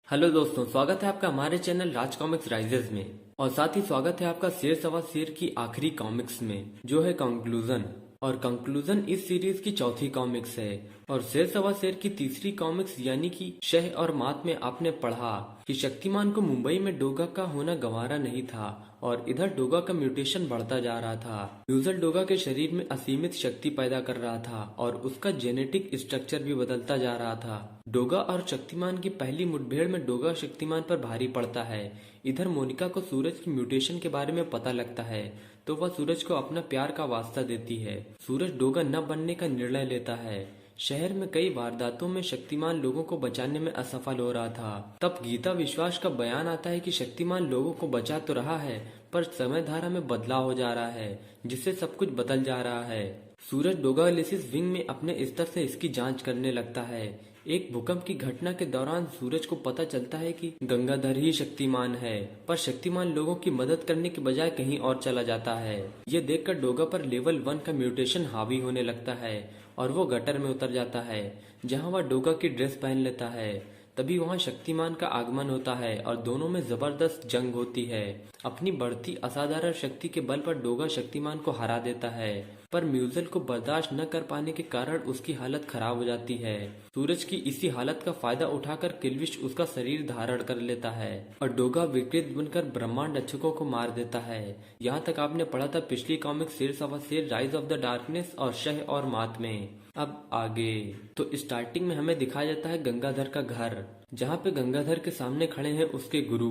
Hello दोस्तों, स्वागत है आपका हमारे चैनल राज कॉमिक्स राइजेस में। और साथ ही स्वागत है आपका शेर सवा शेर की आखिरी कॉमिक्स में, जो है कंक्लूजन। और कंक्लूजन इस सीरीज की चौथी कॉमिक्स है। और शेर सवा शेर की तीसरी कॉमिक्स यानी कि शह और मात में आपने पढ़ा कि शक्तिमान को मुंबई में डोगा का होना गंवारा नहीं था और इधर डोगा का म्यूटेशन बढ़ता जा रहा था। यूजल डोगा के शरीर में असीमित शक्ति पैदा कर रहा था और उसका जेनेटिक स्ट्रक्चर भी बदलता जा रहा था। डोगा और शक्तिमान की पहली मुठभेड़ में डोगा शक्तिमान पर भारी पड़ता है। इधर मोनिका को सूरज की म्यूटेशन के बारे में पता लगता है तो वह सूरज को अपना प्यार का वास्ता देती है। सूरज डोगा न बनने का निर्णय लेता है। शहर में कई वारदातों में शक्तिमान लोगों को बचाने में असफल हो रहा था। तब गीता विश्वास का बयान आता है कि शक्तिमान लोगों को बचा तो रहा है पर समय धारा में बदलाव हो जा रहा है जिससे सब कुछ बदल जा रहा है। सूरज डोगालिसिस विंग में अपने स्तर से इसकी जांच करने लगता है। एक भूकंप की घटना के दौरान सूरज को पता चलता है कि गंगाधर ही शक्तिमान है, पर शक्तिमान लोगों की मदद करने के बजाय कहीं और चला जाता है। ये देखकर डोगा पर लेवल 1 का म्यूटेशन हावी होने लगता है और वो गटर में उतर जाता है, जहां वह डोगा की ड्रेस पहन लेता है। तभी वहां शक्तिमान का आगमन होता है और दोनों में जबरदस्त जंग होती है। अपनी बढ़ती असाधारण शक्ति के बल पर डोगा शक्तिमान को हरा देता है, पर म्यूजल को बर्दाश्त न कर पाने के कारण उसकी हालत खराब हो जाती है। सूरज की इसी हालत का फायदा उठाकर किल्विश उसका शरीर धारण कर लेता है और डोगा विकृत बनकर ब्रह्मांड रक्षकों को मार देता है। यहाँ तक आपने पढ़ा था पिछली कॉमिक शेर सवा शेर राइज ऑफ द डार्कनेस और शह और मात में। अब आगे तो स्टार्टिंग में हमें दिखाया जाता है गंगाधर का घर, जहाँ पे गंगाधर के सामने खड़े हैं उसके गुरु।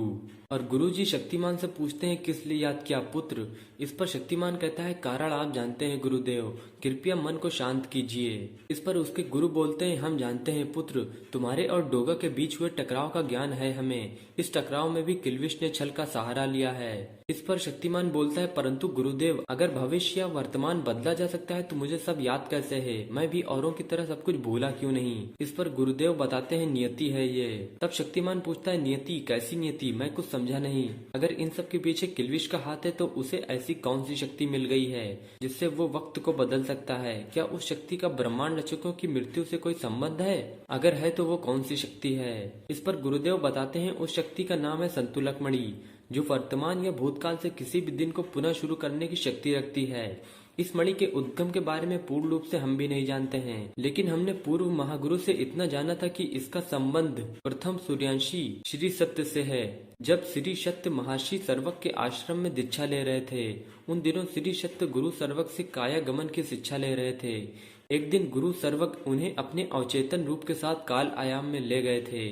और गुरुजी शक्तिमान से पूछते हैं किस लिए याद किया पुत्र। इस पर शक्तिमान कहता है कारण आप जानते हैं गुरुदेव, कृपया मन को शांत कीजिए। इस पर उसके गुरु बोलते हैं हम जानते हैं पुत्र, तुम्हारे और डोगा के बीच हुए टकराव का ज्ञान है हमें। इस टकराव में भी किल्विश ने छल का सहारा लिया है। इस पर शक्तिमान बोलता है परंतु गुरुदेव, अगर भविष्य या वर्तमान बदला जा सकता है तो मुझे सब याद कैसे है, मैं भी औरों की तरह सब कुछ भूला क्यों नहीं। इस पर गुरुदेव बताते हैं नियति है ये। तब शक्तिमान पूछता है नियति, कैसी नियति, मैं कुछ समझा नहीं। अगर इन सब के पीछे किल्विश का हाथ है तो उसे ऐसी कौन सी शक्ति मिल गई है जिससे वो वक्त को बदल सकता है। क्या उस शक्ति का ब्रह्मांड रचकों की मृत्यु से कोई संबंध है? अगर है तो वो कौन सी शक्ति है? इस पर गुरुदेव बताते हैं उस शक्ति का नाम है संतुलक मणि, जो वर्तमान या भूतकाल से किसी भी दिन को पुनः शुरू करने की शक्ति रखती है। इस मणि के उद्गम के बारे में पूर्ण रूप से हम भी नहीं जानते हैं, लेकिन हमने पूर्व महागुरु से इतना जाना था कि इसका संबंध प्रथम सूर्यांशी श्री सत्य से है। जब श्री सत्य महर्षि सर्वक के आश्रम में दीक्षा ले रहे थे, उन दिनों श्री सत्य गुरु सर्वक से काया गमन की शिक्षा ले रहे थे। एक दिन गुरु सर्वक उन्हें अपने अवचेतन रूप के साथ काल आयाम में ले गए थे।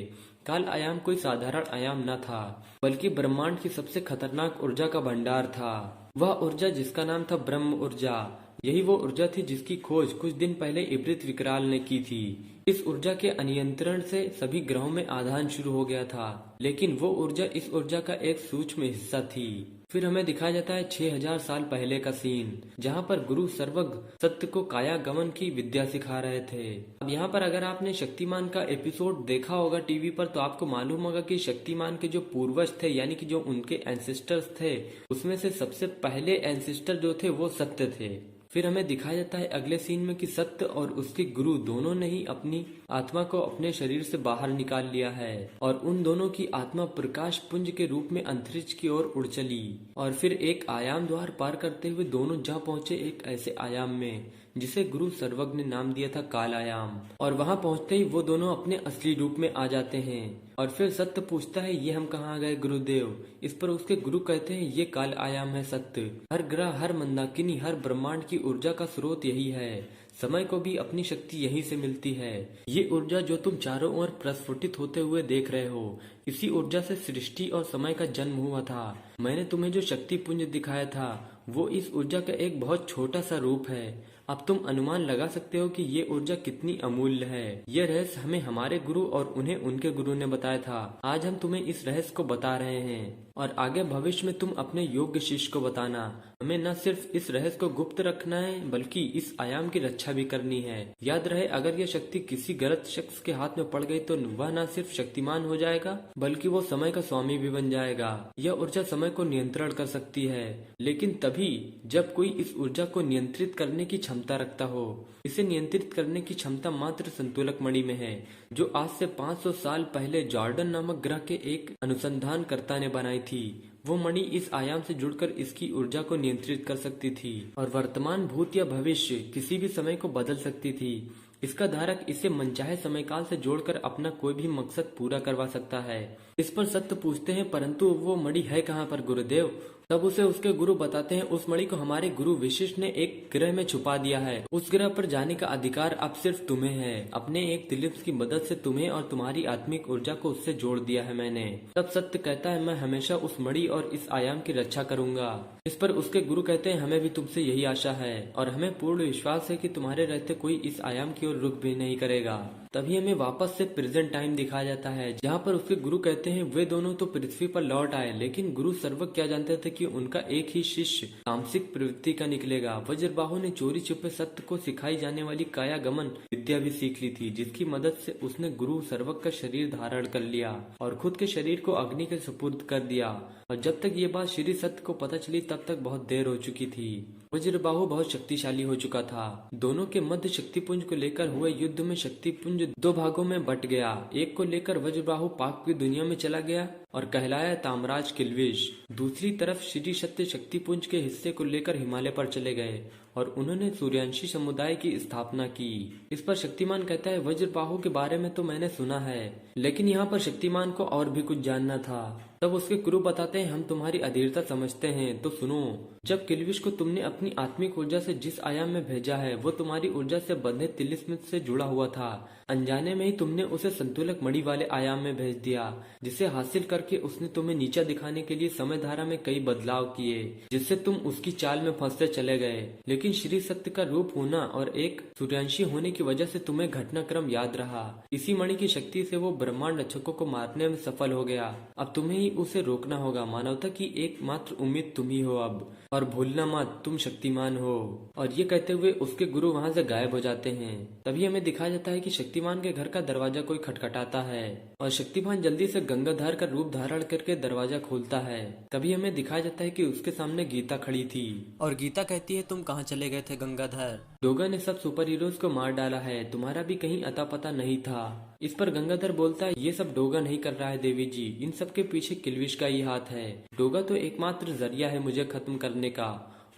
काल आयाम कोई साधारण आयाम न था, बल्कि ब्रह्मांड की सबसे खतरनाक ऊर्जा का भंडार था। वह ऊर्जा जिसका नाम था ब्रह्म ऊर्जा, यही वो ऊर्जा थी जिसकी खोज कुछ दिन पहले इब्रित विकराल ने की थी। इस ऊर्जा के अनियंत्रण से सभी ग्रहों में आधान शुरू हो गया था, लेकिन वो ऊर्जा इस ऊर्जा का एक सूक्ष्म हिस्सा थी। फिर हमें दिखाया जाता है 6000 साल पहले का सीन, जहाँ पर गुरु सर्वग सत्य को काया गमन की विद्या सिखा रहे थे। अब यहाँ पर अगर आपने शक्तिमान का एपिसोड देखा होगा टीवी पर तो आपको मालूम होगा कि शक्तिमान के जो पूर्वज थे यानी कि जो उनके एंसेस्टर्स थे, उसमें से सबसे पहले एंसेस्टर जो थे वो सत्य थे। फिर हमें दिखाया जाता है अगले सीन में कि सत्य और उसके गुरु दोनों ने ही अपनी आत्मा को अपने शरीर से बाहर निकाल लिया है और उन दोनों की आत्मा प्रकाश पुंज के रूप में अंतरिक्ष की ओर उड़ चली। और फिर एक आयाम द्वार पार करते हुए दोनों जा पहुंचे एक ऐसे आयाम में जिसे गुरु सर्वज्ञ ने नाम दिया था काल आयाम। और वहां पहुंचते ही वो दोनों अपने असली रूप में आ जाते हैं। और फिर सत्य पूछता है ये हम कहाँ गए गुरुदेव। इस पर उसके गुरु कहते हैं ये काल आयाम है सत्य, हर ग्रह, हर मंदाकिनी, हर ब्रह्मांड की ऊर्जा का स्रोत यही है। समय को भी अपनी शक्ति यहीं से मिलती है। ये ऊर्जा जो तुम चारों ओर प्रस्फुटित होते हुए देख रहे हो, इसी ऊर्जा से सृष्टि और समय का जन्म हुआ था। मैंने तुम्हें जो शक्ति पुंज दिखाया था वो इस ऊर्जा का एक बहुत छोटा सा रूप है। अब तुम अनुमान लगा सकते हो कि ये ऊर्जा कितनी अमूल्य है। ये रहस्य हमें हमारे गुरु और उन्हें उनके गुरु ने बताया था। आज हम तुम्हें इस रहस्य को बता रहे हैं और आगे भविष्य में तुम अपने योग्य शिष्य को बताना। हमें न सिर्फ इस रहस्य को गुप्त रखना है बल्कि इस आयाम की रक्षा भी करनी है। याद रहे, अगर यह शक्ति किसी गलत शख्स के हाथ में पड़ गई तो वह न सिर्फ शक्तिमान हो जाएगा बल्कि वो समय का स्वामी भी बन जाएगा। यह ऊर्जा समय को नियंत्रण कर सकती है, लेकिन तभी जब कोई इस ऊर्जा को नियंत्रित करने की क्षमता रखता हो। इसे नियंत्रित करने की क्षमता मात्र संतुलक मणि में है, जो आज से 500 साल पहले जॉर्डन नामक ग्रह के एक अनुसंधानकर्ता ने बनाई थी। वो मणि इस आयाम से जुड़कर इसकी ऊर्जा को नियंत्रित कर सकती थी और वर्तमान, भूत या भविष्य किसी भी समय को बदल सकती थी। इसका धारक इसे मनचाहे समय काल से जोड़कर अपना कोई भी मकसद पूरा करवा सकता है। इस पर सत्य पूछते हैं, परंतु वो मणि है कहाँ पर गुरुदेव? तब उसे उसके गुरु बताते हैं, उस मणि को हमारे गुरु विशिष्ट ने एक ग्रह में छुपा दिया है। उस ग्रह पर जाने का अधिकार अब सिर्फ तुम्हें है। अपने एक तिलिस्म की मदद से तुम्हें और तुम्हारी आत्मिक ऊर्जा को उससे जोड़ दिया है मैंने। तब सत्य कहता है, मैं हमेशा उस मणि और इस आयाम की रक्षा करूंगा। इस पर उसके गुरु कहते हैं, हमें भी तुमसे यही आशा है और हमें पूर्ण विश्वास है कि तुम्हारे रहते कोई इस आयाम की ओर रुख भी नहीं करेगा। तभी हमें वापस से प्रेजेंट टाइम दिखाया जाता है, जहाँ पर उसके गुरु कहते हैं, वे दोनों तो पृथ्वी पर लौट आए, लेकिन गुरु सर्वज्ञ क्या जानते थे कि उनका एक ही शिष्य तामसिक प्रवृत्ति का निकलेगा। वज्रबाहु ने चोरी छुपे सत्य को सिखाई जाने वाली काया गमन विद्या भी सीख ली थी, जिसकी मदद से उसने गुरु सर्वज्ञ का शरीर धारण कर लिया और खुद के शरीर को अग्नि के सुपुर्द कर दिया। और जब तक ये बात श्री सत्य को पता चली तब तक बहुत देर हो चुकी थी। वज्रबाहु बहुत शक्तिशाली हो चुका था। दोनों के मध्य शक्तिपुंज को लेकर हुए युद्ध में शक्तिपुंज दो भागों में बट गया। एक को लेकर वज्रबाहु पाक की दुनिया में चला गया और कहलाया तामराज किल्विश। दूसरी तरफ श्री सत्य शक्तिपुंज के हिस्से को लेकर हिमालय पर चले गए और उन्होंने सूर्यांशी समुदाय की स्थापना की। इस पर शक्तिमान कहता है, वज्रबाहु के बारे में तो मैंने सुना है, लेकिन यहाँ पर शक्तिमान को और भी कुछ जानना था। तब उसके गुरु बताते हैं, हम तुम्हारी अधीरता समझते हैं तो सुनो। जब किल्विश को तुमने अपनी आत्मिक ऊर्जा से जिस आयाम में भेजा है वो तुम्हारी ऊर्जा से बंधे तिलिस्म से जुड़ा हुआ था। अनजाने में ही तुमने उसे संतुलक मणि वाले आयाम में भेज दिया, जिसे हासिल करके उसने तुम्हें नीचा दिखाने के लिए समय धारा में कई बदलाव किए, जिससे तुम उसकी चाल में फंसते चले गए। लेकिन श्री सत्य का रूप होना और एक सूर्यांशी होने की वजह से तुम्हें घटनाक्रम याद रहा। इसी मणि की शक्ति से वो ब्रह्मांड रक्षकों को मारने में सफल हो गया। अब तुम्हें ही उसे रोकना होगा। मानवता की एकमात्र उम्मीद तुम ही हो अब, और भूलना मत तुम शक्तिमान हो। और ये कहते हुए उसके गुरु वहाँ से गायब हो जाते हैं। तभी हमें दिखाया जाता है कि शक्तिमान के घर का दरवाजा कोई खटखटाता है और शक्तिमान जल्दी से गंगाधर का रूप धारण करके दरवाजा खोलता है। तभी हमें दिखाया जाता है कि उसके सामने गीता खड़ी थी और गीता कहती है, तुम कहाँ चले गए थे गंगाधर? डोगा ने सब सुपर हीरोज को मार डाला है, तुम्हारा भी कहीं अता पता नहीं था। इस पर गंगाधर बोलता है, ये सब डोगा नहीं कर रहा है देवी जी, इन सब के पीछे किल्विश का ही हाथ है। डोगा तो एकमात्र जरिया है मुझे खत्म करने का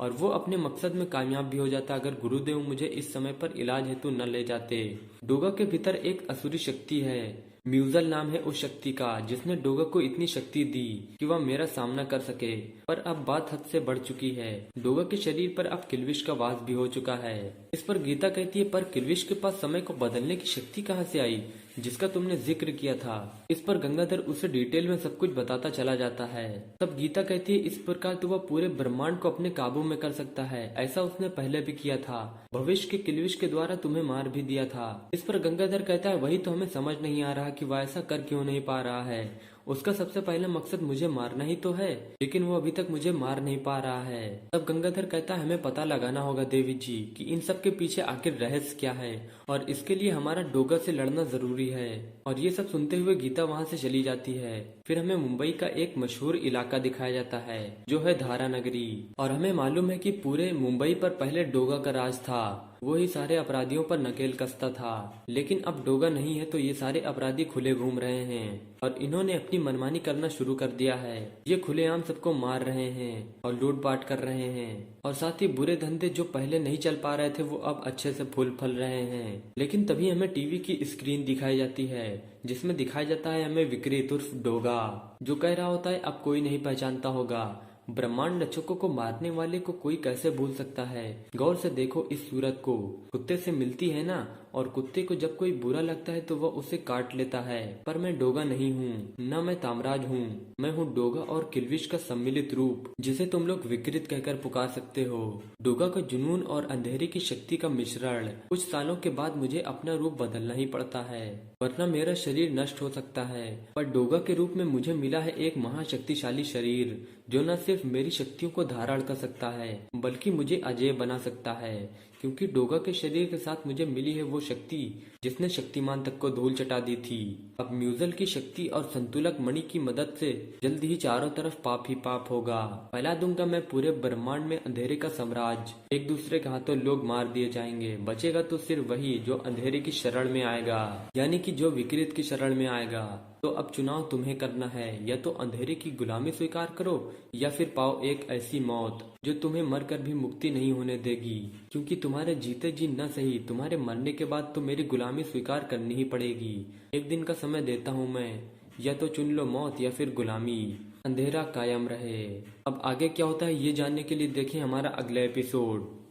और वो अपने मकसद में कामयाब भी हो जाता अगर गुरुदेव मुझे इस समय पर इलाज हेतु न ले जाते। डोगा के भीतर एक असुरी शक्ति है, म्यूजल नाम है उस शक्ति का, जिसने डोगा को इतनी शक्ति दी कि वह मेरा सामना कर सके। पर अब बात हद से बढ़ चुकी है। डोगा के शरीर पर अब किल्विश का वास भी हो चुका है। इस पर गीता कहती है, पर किल्विश के पास समय को बदलने की शक्ति कहाँ से आई जिसका तुमने जिक्र किया था? इस पर गंगाधर उसे डिटेल में सब कुछ बताता चला जाता है। तब गीता कहती है, इस प्रकार तो वह पूरे ब्रह्मांड को अपने काबू में कर सकता है, ऐसा उसने पहले भी किया था। भविष्य के किल्विश के द्वारा तुम्हें मार भी दिया था। इस पर गंगाधर कहता है, वही तो हमें समझ नहीं आ रहा कि वह ऐसा कर क्यों नहीं पा रहा है। उसका सबसे पहला मकसद मुझे मारना ही तो है, लेकिन वो अभी तक मुझे मार नहीं पा रहा है। तब गंगाधर कहता है, हमें पता लगाना होगा देवी जी कि इन सब के पीछे आखिर रहस्य क्या है और इसके लिए हमारा डोगा से लड़ना जरूरी है। और ये सब सुनते हुए गीता वहाँ से चली जाती है। फिर हमें मुंबई का एक मशहूर इलाका दिखाया जाता है जो है धारा नगरी, और हमें मालूम है कि पूरे मुंबई पर पहले डोगा का राज था। वो ही सारे अपराधियों पर नकेल कसता था, लेकिन अब डोगा नहीं है तो ये सारे अपराधी खुले घूम रहे हैं और इन्होंने अपनी मनमानी करना शुरू कर दिया है। ये खुलेआम सबको मार रहे हैं और लूटपाट कर रहे हैं, और साथ ही बुरे धंधे जो पहले नहीं चल पा रहे थे वो अब अच्छे से फूल फल रहे हैं। लेकिन तभी हमें टीवी की स्क्रीन दिखाई जाती है जिसमें दिखाया जाता है हमें विक्रेत उर्फ डोगा, जो कह रहा होता है, अब कोई नहीं पहचानता होगा। ब्रह्मांड रक्षकों को मारने वाले को कोई कैसे भूल सकता है? गौर से देखो इस सूरत को, कुत्ते से मिलती है ना, और कुत्ते को जब कोई बुरा लगता है तो वह उसे काट लेता है। पर मैं डोगा नहीं हूँ, न मैं तामराज हूँ। मैं हूँ डोगा और किल्विश का सम्मिलित रूप, जिसे तुम लोग विकृत कहकर पुकार सकते हो। डोगा का जुनून और अंधेरे की शक्ति का मिश्रण। कुछ सालों के बाद मुझे अपना रूप बदलना ही पड़ता है, वरना मेरा शरीर नष्ट हो सकता है। पर डोगा के रूप में मुझे मिला है एक महाशक्तिशाली शरीर, जो न सिर्फ मेरी शक्तियों को धारण कर सकता है बल्कि मुझे अजेय बना सकता है। क्योंकि डोगा के शरीर के साथ मुझे मिली है वो शक्ति जिसने शक्तिमान तक को धूल चटा दी थी। अब म्यूजल की शक्ति और संतुलक मणि की मदद से जल्द ही चारों तरफ पाप ही पाप होगा। फैला दूंगा मैं पूरे ब्रह्मांड में अंधेरे का साम्राज्य। एक दूसरे के हाथों लोग मार दिए जाएंगे, बचेगा तो सिर्फ वही जो अंधेरे की शरण में आएगा, यानी कि जो विकृत की शरण में आएगा। तो अब चुनाव तुम्हें करना है, या तो अंधेरे की गुलामी स्वीकार करो या फिर पाओ एक ऐसी मौत जो तुम्हें मरकर भी मुक्ति नहीं होने देगी। क्योंकि तुम्हारे जीते जी न सही, तुम्हारे मरने के बाद तो मेरी गुलामी स्वीकार करनी ही पड़ेगी। एक दिन का समय देता हूँ मैं, या तो चुन लो मौत या फिर गुलामी। अंधेरा कायम रहे। अब आगे क्या होता है ये जानने के लिए देखें हमारा अगला एपिसोड।